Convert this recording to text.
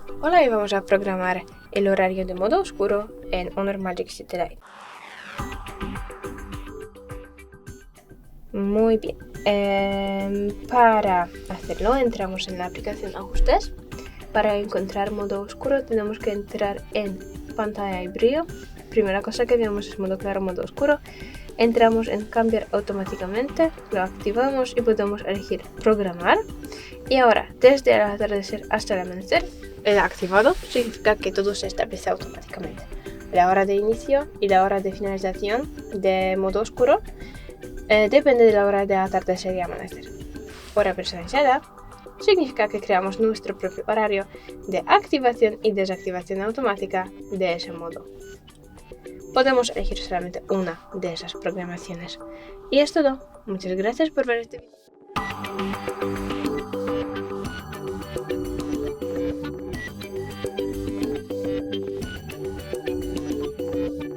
Hoy vamos a programar el horario de modo oscuro en Honor Magic City Lite. Muy bien. Para hacerlo entramos en la aplicación Ajustes. Para encontrar modo oscuro tenemos que entrar en pantalla y brillo. Primera cosa que vemos es modo claro, modo oscuro. Entramos en cambiar automáticamente, lo activamos y podemos elegir programar. Y ahora, desde el atardecer hasta el amanecer, el activado significa que todo se establece automáticamente. La hora de inicio y la hora de finalización de modo oscuro depende de la hora de atardecer y amanecer. Hora personalizada significa que creamos nuestro propio horario de activación y desactivación automática de ese modo. Podemos elegir solamente una de esas programaciones. Y es todo. Muchas gracias por ver este video.